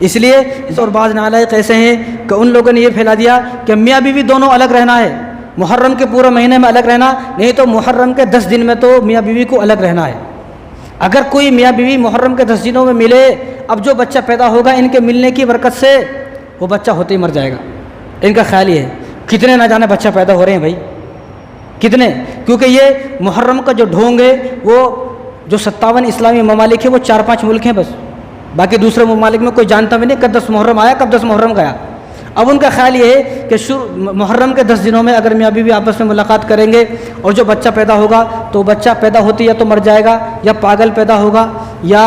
اس لیے اور بعض نالائق ایسے ہیں کہ ان لوگوں نے یہ پھیلا دیا کہ میاں بیوی دونوں الگ رہنا ہے، محرم کے پورے مہینے میں الگ رہنا، نہیں تو محرم کے 10 دن میں تو میاں بیوی کو الگ رہنا ہے۔ اگر کوئی میاں بیوی محرم کے 10 دنوں میں ملے، اب جو بچہ پیدا ہوگا ان کے ملنے کی برکت سے وہ بچہ ہوتے ہی مر جائے گا۔ ان کا خیال یہ ہے، کتنے نہ جانے بچہ پیدا ہو رہے ہیں بھائی، کتنے، کیونکہ یہ محرم کا جو ڈھونگ ہے وہ جو 57 اسلامی ممالک ہیں وہ 4-5 ملک ہیں بس، باقی دوسرے ممالک میں کوئی جانتا بھی نہیں کب 10 محرم آیا کب 10 محرم گیا۔ اب ان کا خیال یہ ہے کہ محرم کے 10 دنوں میں اگر میاں بیوی آپس میں ملاقات کریں گے اور جو بچہ پیدا ہوگا تو بچہ پیدا ہوتی یا تو مر جائے گا، یا پاگل پیدا ہوگا، یا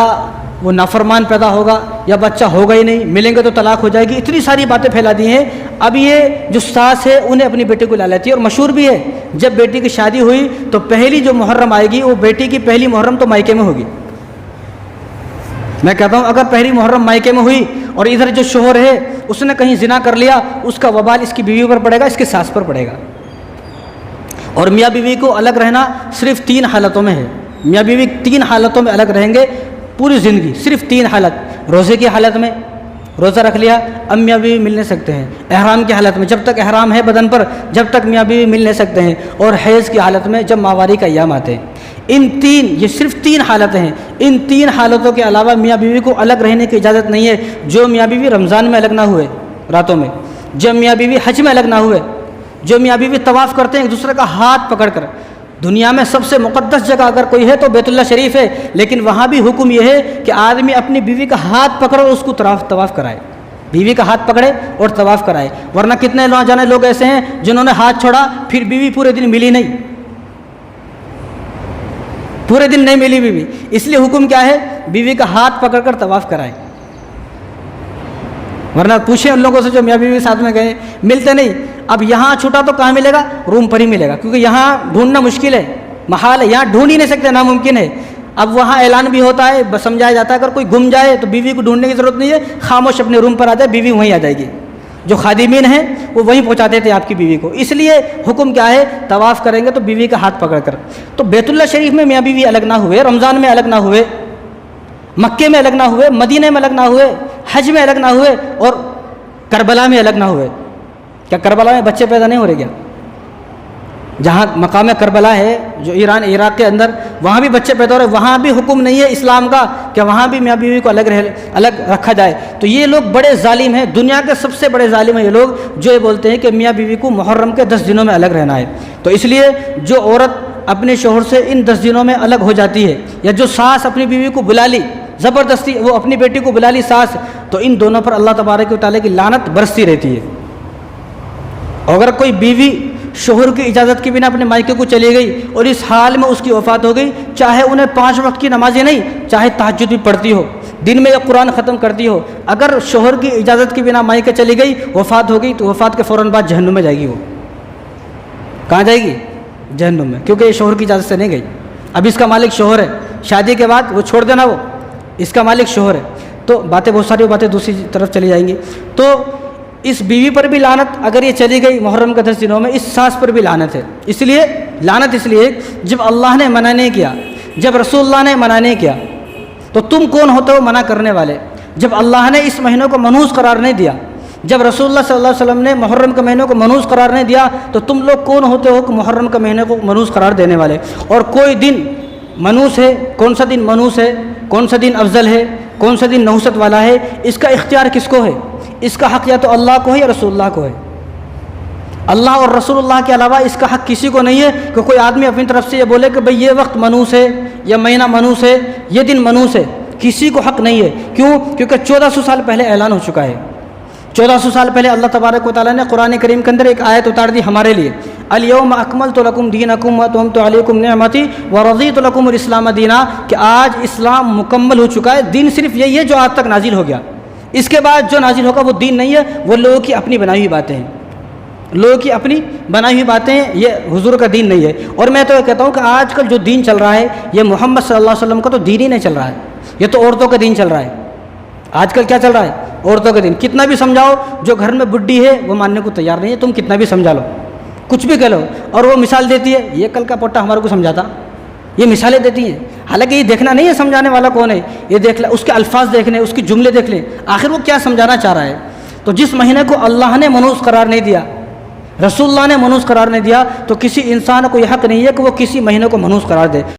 وہ نافرمان پیدا ہوگا، یا بچہ ہوگا ہی نہیں، ملیں گے تو طلاق ہو جائے گی۔ اتنی ساری باتیں پھیلا دی ہیں۔ اب یہ جو ساس ہے انہیں اپنی بیٹی کو لا لیتی ہے، اور مشہور بھی ہے جب بیٹی کی شادی ہوئی تو پہلی جو محرم آئے گی وہ بیٹی کی پہلی محرم تو مائکے میں ہوگی۔ میں کہتا ہوں اگر پہلی محرم مائکے میں ہوئی اور ادھر جو شوہر ہے اس نے کہیں زنا کر لیا، اس کا وبال اس کی بیوی پر پڑے گا، اس کی ساس پر پڑے گا۔ اور میاں بیوی کو الگ رہنا صرف 3 حالتوں میں ہے۔ میاں بیوی 3 حالتوں میں الگ رہیں گے پوری زندگی، صرف 3 حالت۔ روزے کی حالت میں روزہ رکھ لیا، اب میاں بیوی مل نہیں سکتے ہیں۔ احرام کی حالت میں جب تک احرام ہے بدن پر جب تک میاں بیوی مل نہیں سکتے ہیں، اور حیض کی حالت میں جب ماہواری کا ایام آتے ہیں۔ یہ صرف 3 حالتیں ہیں۔ ان 3 حالتوں کے علاوہ میاں بیوی کو الگ رہنے کی اجازت نہیں ہے۔ جو میاں بیوی رمضان میں الگ نہ ہوئے راتوں میں، جب میاں بیوی حج میں الگ نہ ہوئے، جو میاں بیوی طواف کرتے ہیں ایک دوسرے کا ہاتھ پکڑ کر۔ دنیا میں سب سے مقدس جگہ اگر کوئی ہے تو بیت اللہ شریف ہے، لیکن وہاں بھی حکم یہ ہے کہ آدمی اپنی بیوی کا ہاتھ پکڑے اور اس کو طواف کرائے، بیوی کا ہاتھ پکڑے اور طواف کرائے۔ ورنہ کتنے جانے لوگ ایسے ہیں جنہوں نے ہاتھ چھوڑا پھر بیوی پورے دن ملی نہیں، پورے دن نہیں ملی بیوی، اس لیے حکم کیا ہے؟ بیوی کا ہاتھ پکڑ کر طواف کرائے۔ ورنہ پوچھیں ان لوگوں سے جو میاں بیوی ساتھ میں گئے، ملتے نہیں۔ اب یہاں چھوٹا تو کہاں ملے گا؟ روم پر ہی ملے گا، کیونکہ یہاں ڈھونڈنا مشکل ہے، محال ہے، یہاں ڈھونڈ ہی نہیں سکتے، ناممکن ہے۔ اب وہاں اعلان بھی ہوتا ہے، سمجھایا جاتا ہے اگر کوئی گم جائے تو بیوی کو ڈھونڈنے کی ضرورت نہیں ہے، خاموش اپنے روم پر آ جائے، بیوی وہیں آ جائے گی۔ جو خادمین ہیں وہ وہیں پہنچاتے تھے آپ کی بیوی کو۔ اس لیے حکم کیا ہے؟ طواف کریں گے تو بیوی کا ہاتھ پکڑ کر۔ تو بیت اللہ شریف میں میاں بیوی الگ نہ ہوئے، رمضان میں الگ نہ ہوئے، مکے میں الگ نہ ہوئے، مدینہ میں الگ نہ ہوئے، حج میں الگ نہ ہوئے، اور کربلا میں الگ نہ ہوئے۔ کیا کربلا میں بچے پیدا نہیں ہو رہے کیا؟ جہاں مقام کربلا ہے جو ایران عراق کے اندر، وہاں بھی بچے پیدا ہو رہے، وہاں بھی حکم نہیں ہے اسلام کا کہ وہاں بھی میاں بیوی کو الگ رکھا جائے۔ تو یہ لوگ بڑے ظالم ہیں، دنیا کے سب سے بڑے ظالم ہیں یہ لوگ، جو یہ بولتے ہیں کہ میاں بیوی کو محرم کے 10 دنوں میں الگ رہنا ہے۔ تو اس لیے جو عورت اپنے شوہر سے ان 10 دنوں میں الگ ہو جاتی ہے، یا جو ساس اپنی بیوی کو بلا لی زبردستی، وہ اپنی بیٹی کو بلا لی ساس، تو ان دونوں پر اللہ تبارک و تعالیٰ کی لعنت برستی رہتی ہے۔ اگر کوئی بیوی شوہر کی اجازت کے بنا اپنے مائکے کو چلی گئی اور اس حال میں اس کی وفات ہو گئی، چاہے انہیں 5 وقت کی نمازیں نہیں، چاہے تہجد بھی پڑھتی ہو، دن میں یہ قرآن ختم کرتی ہو، اگر شوہر کی اجازت کے بنا مائکے چلی گئی، وفات ہو گئی، تو وفات کے فوراً بعد جہنم میں جائے گی۔ وہ کہاں جائے گی؟ جہنم میں، کیونکہ یہ شوہر کی اجازت سے نہیں گئی۔ اب اس کا مالک شوہر ہے، شادی کے بعد وہ چھوڑ دینا، وہ اس کا مالک شوہر ہے۔ تو باتیں بہت ساری باتیں دوسری طرف چلی جائیں گی۔ تو اس بیوی پر بھی لعنت اگر یہ چلی گئی محرم کے 10 دنوں میں، اس ساس پر بھی لعنت ہے۔ اس لیے لعنت اس لیے جب اللہ نے منع نہیں کیا، جب رسول اللہ نے منع نہیں کیا، تو تم کون ہوتے ہو منع کرنے والے؟ جب اللہ نے اس مہینوں کو منحوس قرار نہیں دیا، جب رسول اللہ صلی اللہ علیہ وسلم نے محرم کے مہینوں کو منحوس قرار نہیں دیا، تو تم لوگ کون ہوتے ہو کہ محرم کے مہینے کو منحوس قرار دینے والے؟ اور کوئی دن منحوس ہے، کون سا دن منحوس ہے، کون سا دن افضل ہے، کون سا دن نحوست والا ہے، اس کا اختیار کس کو ہے؟ اس کا حق یا تو اللہ کو ہے یا رسول اللہ کو ہے۔ اللہ اور رسول اللہ کے علاوہ اس کا حق کسی کو نہیں ہے کہ کوئی آدمی اپنی طرف سے یہ بولے کہ بھئی یہ وقت منحوس ہے، یہ مہینہ منحوس ہے، یہ دن منحوس ہے۔ کسی کو حق نہیں ہے۔ کیوں؟ کیونکہ 1400 سال پہلے اعلان ہو چکا ہے۔ 1400 سال پہلے اللہ تبارک و تعالیٰ نے قرآن کریم کے اندر ایک آیت اتار دی ہمارے لیے، الیوم اکملت لکم دینکم واتممت علیکم نعمتی ورضیت لکم الاسلام دینا، کہ آج اسلام مکمل ہو چکا ہے۔ دین صرف یہی ہے جو آج تک نازل ہو گیا، اس کے بعد جو نازل ہوگا وہ دین نہیں ہے، وہ لوگوں کی اپنی بنائی ہوئی باتیں ہیں، لوگوں کی اپنی بنائی ہوئی باتیں ہیں، یہ حضور کا دین نہیں ہے۔ اور میں تو یہ کہتا ہوں کہ آج کل جو دین چل رہا ہے یہ محمد صلی اللہ علیہ وسلم کا تو دین ہی نہیں چل رہا ہے، یہ تو عورتوں کا دین چل رہا ہے۔ آج کل کیا چل رہا ہے؟ عورتوں کا دین۔ کتنا بھی سمجھاؤ، جو گھر میں بڈھی ہے وہ ماننے کو تیار نہیں ہے، تم کتنا بھی سمجھا لو، کچھ بھی کہہ لو، اور وہ مثال دیتی ہے، یہ کل کا پوٹا ہمارے کو سمجھاتا، یہ مثالیں دیتی ہیں۔ حالانکہ یہ دیکھنا نہیں ہے سمجھانے والا کون ہے، یہ دیکھ لیں، اس کے الفاظ دیکھ لیں، اس کی جملے دیکھ لیں، آخر وہ کیا سمجھانا چاہ رہا ہے۔ تو جس مہینے کو اللہ نے منحوس قرار نہیں دیا، رسول اللہ نے منحوس قرار نہیں دیا، تو کسی انسان کو یہ حق نہیں ہے کہ وہ کسی مہینے کو منحوس قرار دے۔